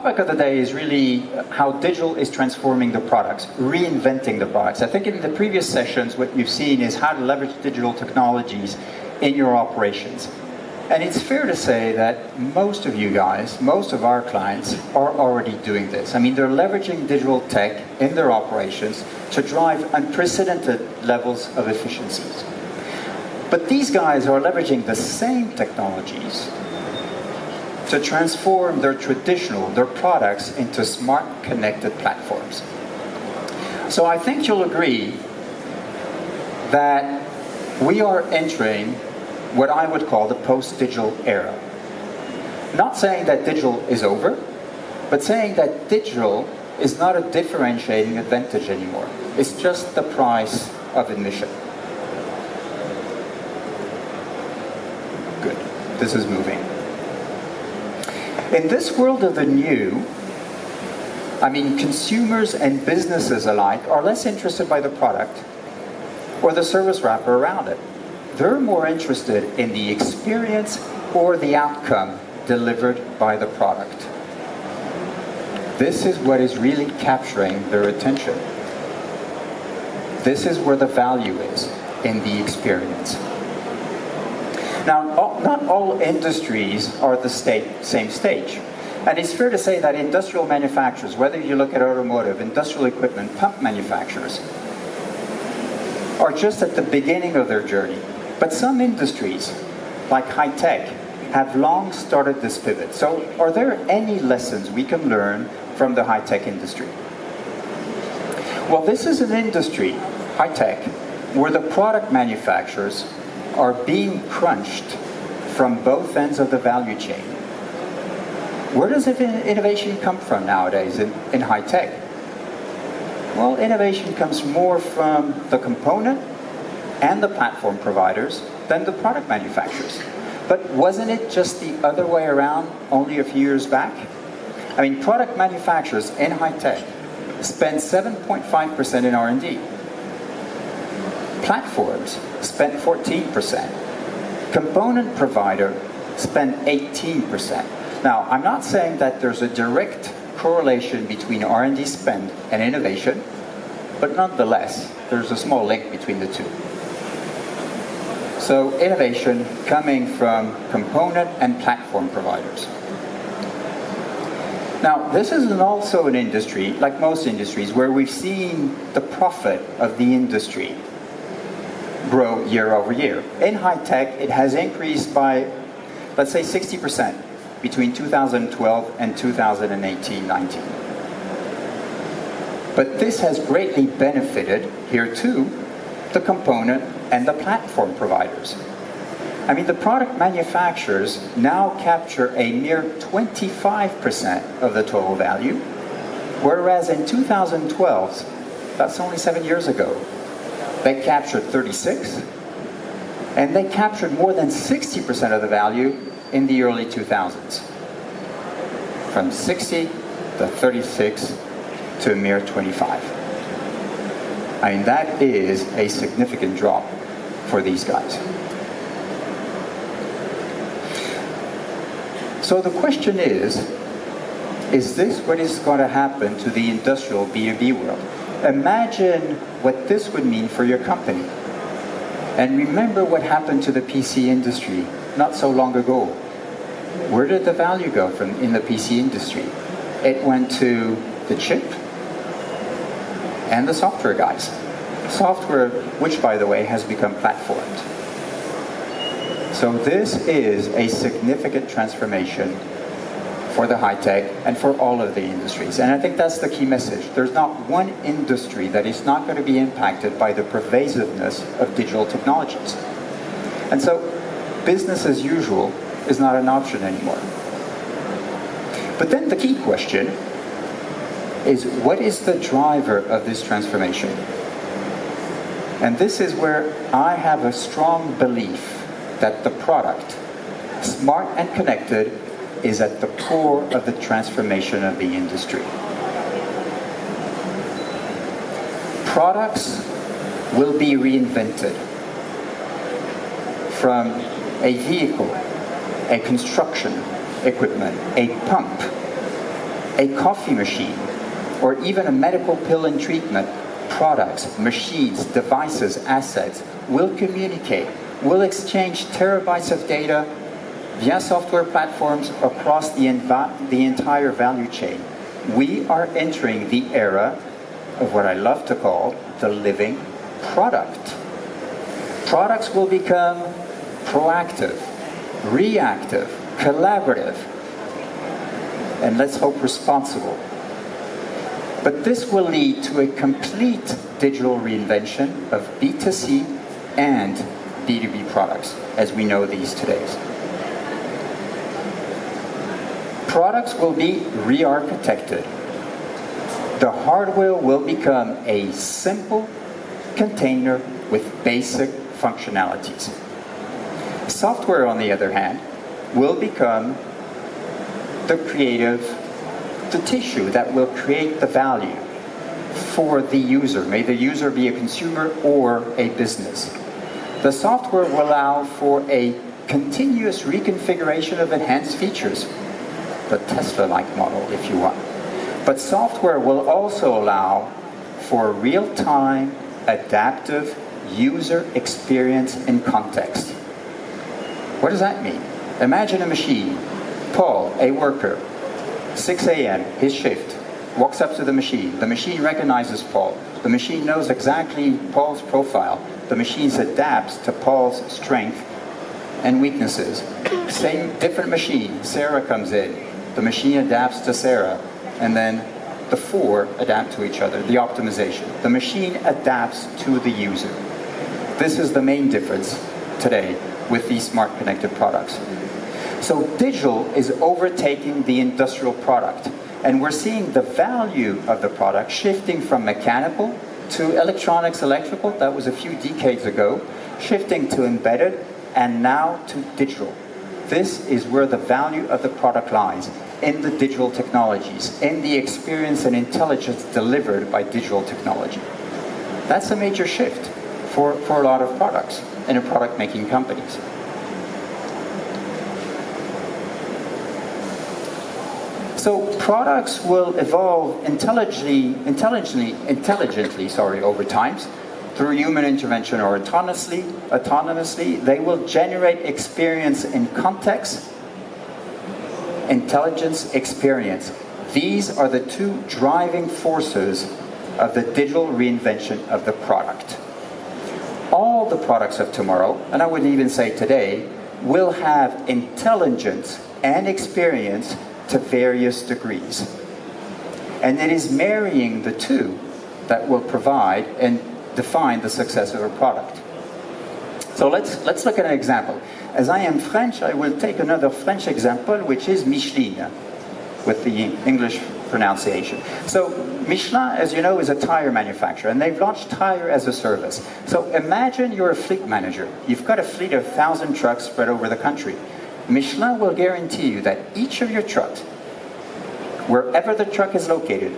topic of the day is really how digital is transforming the products, reinventing the products. I think in the previous sessions, what you've seen is how to leverage digital technologies in your operations. And it's fair to say that most of you guys, most of our clients, are already doing this. I mean, they're leveraging digital tech in their operations to drive unprecedented levels of efficiencies. But these guys are leveraging the same technologies to transform their products into smart, connected platforms. So I think you'll agree that we are entering what I would call the post-digital era. Not saying that digital is over, but saying that digital is not a differentiating advantage anymore. It's just the price of admission. Good. This is moving. In this world of the new, I mean, consumers and businesses alike are less interested by the product or the service wrapper around it. They're more interested in the experience or the outcome delivered by the product. This is what is really capturing their attention. This is where the value is, in the experience. Now, not all industries are at the same stage. And it's fair to say that industrial manufacturers, whether you look at automotive, industrial equipment, pump manufacturers, are just at the beginning of their journey. But some industries, like high tech, have long started this pivot. So are there any lessons we can learn from the high tech industry? Well, this is an industry, high tech, where the product manufacturers are being crunched from both ends of the value chain. Where does innovation come from nowadays in high tech? Well, innovation comes more from the component and the platform providers than the product manufacturers. But wasn't it just the other way around only a few years back? I mean, product manufacturers in high tech spend 7.5% in R&D. Platforms spent 14%. Component provider spent 18%. Now, I'm not saying that there's a direct correlation between R&D spend and innovation, but nonetheless, there's a small link between the two. So, innovation coming from component and platform providers. Now, this is also an industry, like most industries, where we've seen the profit of the industry grow year over year. In high tech, it has increased by, let's say, 60% between 2012 and 2018-19. But this has greatly benefited, here too, the component and the platform providers. I mean, the product manufacturers now capture a mere 25% of the total value, whereas in 2012, that's only 7 years ago, they captured 36, and they captured more than 60% of the value in the early 2000s. From 60 to 36 to a mere 25. I mean, that is a significant drop for these guys. So the question is this what is going to happen to the industrial B2B world? Imagine what this would mean for your company. And remember what happened to the PC industry not so long ago. Where did the value go from in the PC industry? It went to the chip and the software guys. Software, which by the way, has become platformed. So this is a significant transformation for the high tech and for all of the industries. And I think that's the key message. There's not one industry that is not going to be impacted by the pervasiveness of digital technologies. And so business as usual is not an option anymore. But then the key question is, what is the driver of this transformation? And this is where I have a strong belief that the product, smart and connected, is at the core of the transformation of the industry. Products will be reinvented from a vehicle, a construction equipment, a pump, a coffee machine, or even a medical pill and treatment, products, machines, devices, assets will communicate, will exchange terabytes of data via software platforms across the entire value chain. We are entering the era of what I love to call the living product. Products will become proactive, reactive, collaborative, and let's hope responsible. But this will lead to a complete digital reinvention of B2C and B2B products as we know these today. Products will be re-architected. The hardware will become a simple container with basic functionalities. Software, on the other hand, will become the tissue that will create the value for the user. May the user be a consumer or a business. The software will allow for a continuous reconfiguration of enhanced features, the Tesla-like model, if you want. But software will also allow for real-time, adaptive user experience in context. What does that mean? Imagine a machine. Paul, a worker, 6 a.m., his shift, walks up to the machine. The machine recognizes Paul. The machine knows exactly Paul's profile. The machine adapts to Paul's strength and weaknesses. Same, different machine. Sarah comes in. The machine adapts to Sarah. And then the four adapt to each other, the optimization. The machine adapts to the user. This is the main difference today with these smart connected products. So digital is overtaking the industrial product, and we're seeing the value of the product shifting from mechanical to electronics, electrical, that was a few decades ago, shifting to embedded, and now to digital. This is where the value of the product lies, in the digital technologies, in the experience and intelligence delivered by digital technology. That's a major shift for a lot of products and product-making companies. So products will evolve intelligently over time through human intervention or autonomously. They will generate experience in context, intelligence, experience. These are the two driving forces of the digital reinvention of the product. All the products of tomorrow, and I would even say today, will have intelligence and experience to various degrees. And it is marrying the two that will provide and define the success of a product. So let's look at an example. As I am French, I will take another French example, which is Michelin, with the English pronunciation. So Michelin, as you know, is a tire manufacturer, and they've launched tire as a service. So imagine you're a fleet manager. You've got a fleet of 1,000 trucks spread over the country. Michelin will guarantee you that each of your trucks, wherever the truck is located,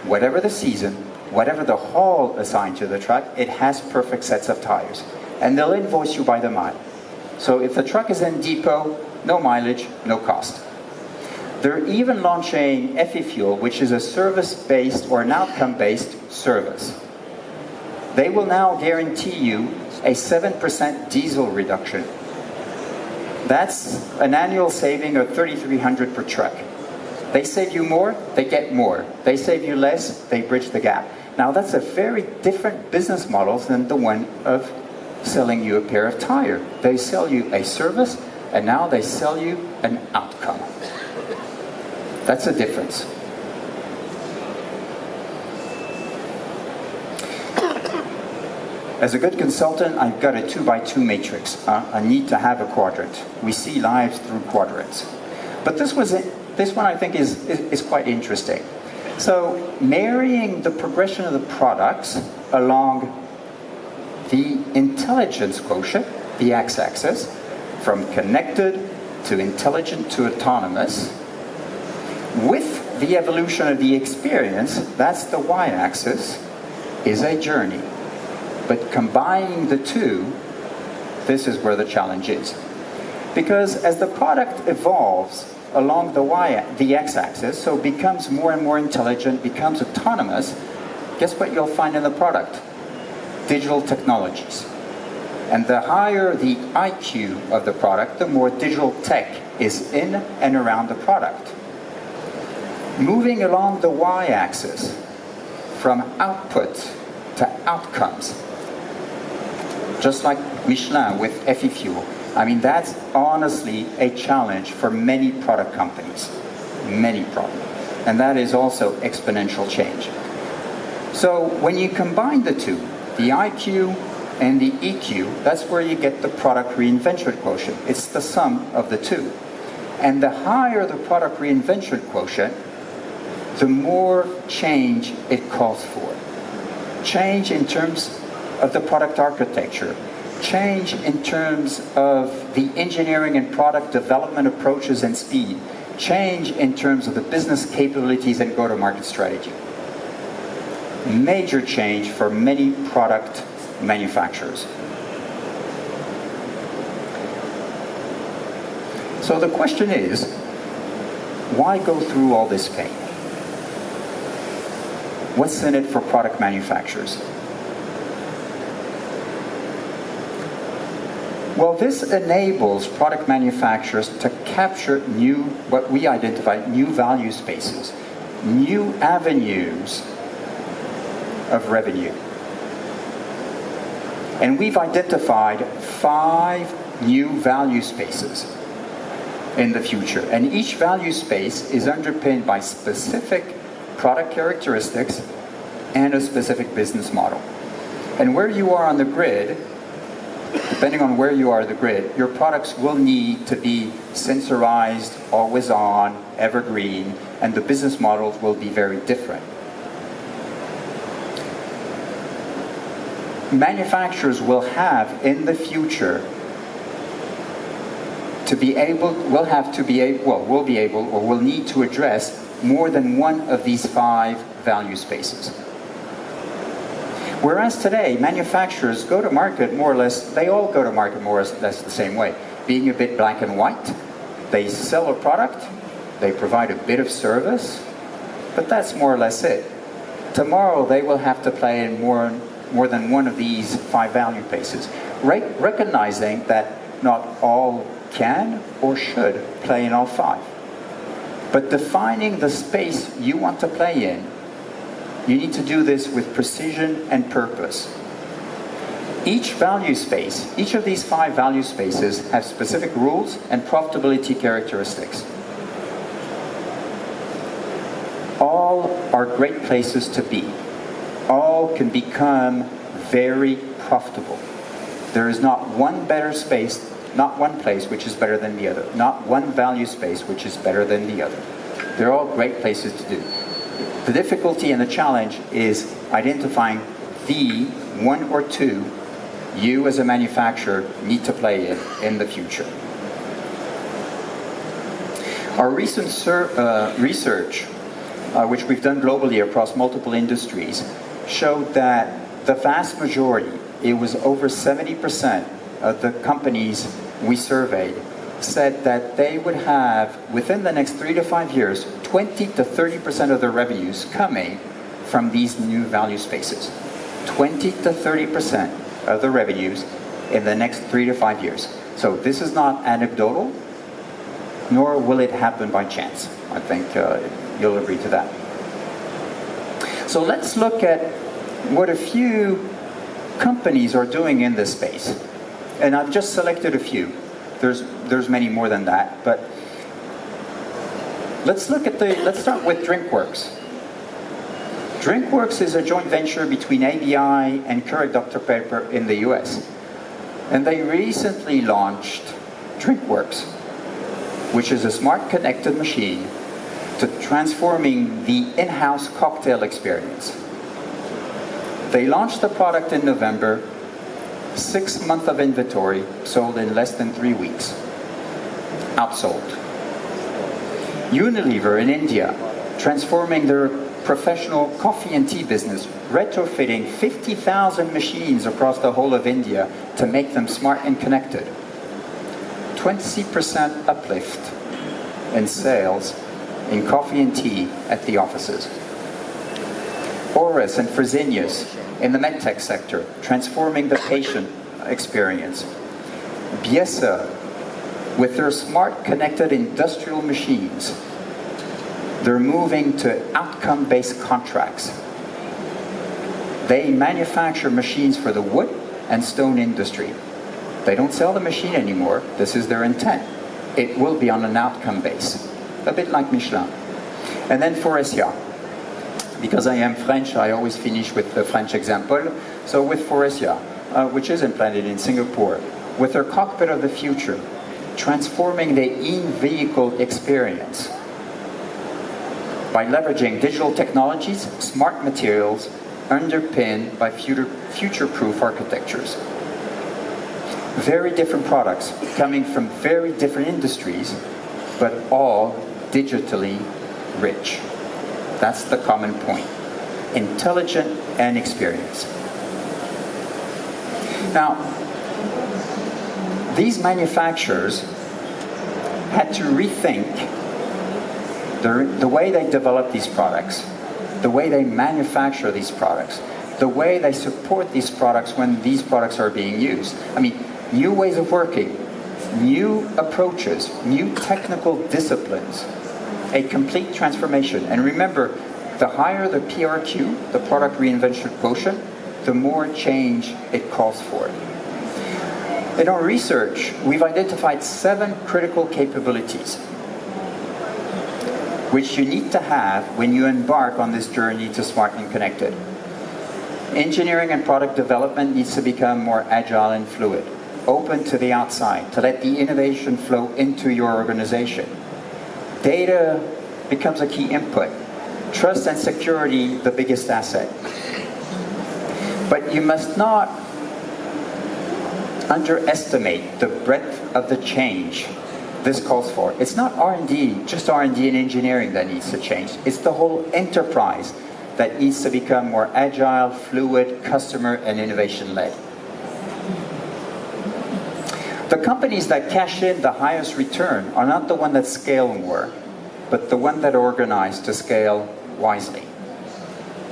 whatever the season, whatever the haul assigned to the truck, it has perfect sets of tires. And they'll invoice you by the mile. So if the truck is in depot, no mileage, no cost. They're even launching FE Fuel, which is a service-based or an outcome-based service. They will now guarantee you a 7% diesel reduction. That's an annual saving of $3,300 per truck. They save you more, they get more. They save you less, they bridge the gap. Now that's a very different business model than the one of selling you a pair of tires. They sell you a service, and now they sell you an outcome. That's a difference. As a good consultant, I've got a 2x2 matrix. I need to have a quadrant. We see lives through quadrants. But this one I think is quite interesting. So marrying the progression of the products along the intelligence quotient, the x-axis, from connected to intelligent to autonomous, with the evolution of the experience, that's the y-axis, is a journey. But combining the two, this is where the challenge is. Because as the product evolves along the x-axis, so becomes more and more intelligent, becomes autonomous, guess what you'll find in the product? Digital technologies. And the higher the IQ of the product, the more digital tech is in and around the product. Moving along the y-axis, from output to outcomes, just like Michelin with Effie Fuel. I mean, that's honestly a challenge for many product companies, many products. And that is also exponential change. So when you combine the two, the IQ and the EQ, that's where you get the product reinvention quotient. It's the sum of the two. And the higher the product reinvention quotient, the more change it calls for. Change in terms of the product architecture, change in terms of the engineering and product development approaches and speed, change in terms of the business capabilities and go-to-market strategy. Major change for many product manufacturers. So the question is, why go through all this pain? What's in it for product manufacturers? Well, this enables product manufacturers to capture what we identify, new value spaces, new avenues of revenue. And we've identified 5 new value spaces in the future. And each value space is underpinned by specific product characteristics and a specific business model. And where you are on the grid, depending on where you are on the grid, your products will need to be sensorized, always on, evergreen, and the business models will be very different. Manufacturers will have in the future will need to address more than one of these 5 value spaces. Whereas today, manufacturers go to market more or less, they all go to market more or less the same way. Being a bit black and white, they sell a product, they provide a bit of service, but that's more or less it. Tomorrow, they will have to play in more than one of these 5 value spaces, recognizing that not all can or should play in all 5. But defining the space you want to play in, you need to do this with precision and purpose. Each value space, each of these 5 value spaces have specific rules and profitability characteristics. All are great places to be. All can become very profitable. There is not one better space, not one place which is better than the other. Not one value space which is better than the other. They're all great places to do. The difficulty and the challenge is identifying the 1 or 2 you as a manufacturer need to play in the future. Our recent research, which we've done globally across multiple industries, showed that the vast majority, it was over 70% of the companies we surveyed, said that they would have, within the next 3 to 5 years, 20 to 30% of their revenues coming from these new value spaces. 20 to 30% of the revenues in the next 3 to 5 years. So this is not anecdotal, nor will it happen by chance. I think you'll agree to that. So let's look at what a few companies are doing in this space. And I've just selected a few. There's many more than that, but let's start with DrinkWorks. DrinkWorks is a joint venture between ABI and Keurig Dr. Pepper in the US. And they recently launched DrinkWorks, which is a smart connected machine to transforming the in-house cocktail experience. They launched the product in November, 6 months of inventory, sold in less than 3 weeks. Outsold. Unilever in India, transforming their professional coffee and tea business, retrofitting 50,000 machines across the whole of India to make them smart and connected. 20% uplift and sales in coffee and tea at the offices. Oris and Fresenius in the medtech sector, transforming the patient experience. Biesa with their smart connected industrial machines. They're moving to outcome-based contracts. They manufacture machines for the wood and stone industry. They don't sell the machine anymore. This is their intent. It will be on an outcome base, a bit like Michelin. And then Faurecia. Because I am French, I always finish with the French example. So with Faurecia, which is implanted in Singapore, with their cockpit of the future, transforming the in-vehicle experience by leveraging digital technologies, smart materials, underpinned by future-proof architectures. Very different products coming from very different industries, but all digitally rich. That's the common point. Intelligent and experience. Now, these manufacturers had to rethink the way they develop these products, the way they manufacture these products, the way they support these products when these products are being used. I mean, new ways of working, new approaches, new technical disciplines, a complete transformation. And remember, the higher the PRQ, the product reinvention quotient, the more change it calls for. In our research, we've identified 7 critical capabilities which you need to have when you embark on this journey to smart and connected. Engineering and product development needs to become more agile and fluid, open to the outside, to let the innovation flow into your organization. Data becomes a key input. Trust and security, the biggest asset. But you must not underestimate the breadth of the change this calls for. It's not R&D, just R&D and engineering that needs to change. It's the whole enterprise that needs to become more agile, fluid, customer and innovation-led. The companies that cash in the highest return are not the one that scale more, but the one that organize to scale wisely.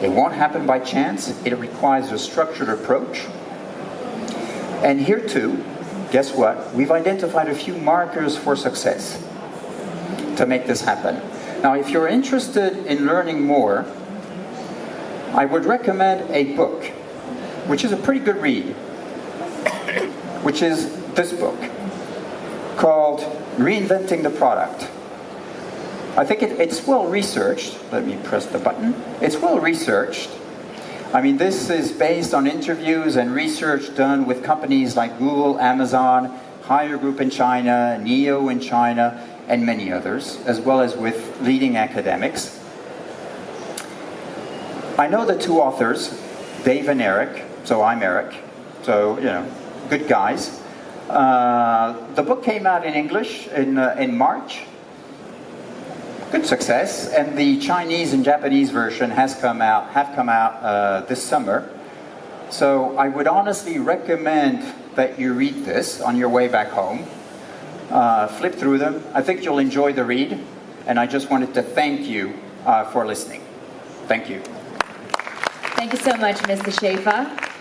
It won't happen by chance. It requires a structured approach. And here too, guess what? We've identified a few markers for success to make this happen. Now, if you're interested in learning more, I would recommend a book, which is a pretty good read, which is this book, called Reinventing the Product. I think it's well researched. Let me press the button. It's well researched. I mean, this is based on interviews and research done with companies like Google, Amazon, Haier Group in China, NEO in China, and many others, as well as with leading academics. I know the 2 authors, Dave and Eric, so I'm Eric, so, you know, good guys. The book came out in English in March. Good success, and the Chinese and Japanese version have come out this summer. So I would honestly recommend that you read this on your way back home. Flip through them. I think you'll enjoy the read, and I just wanted to thank you for listening. Thank you. Thank you so much, Mr. Schaeffer.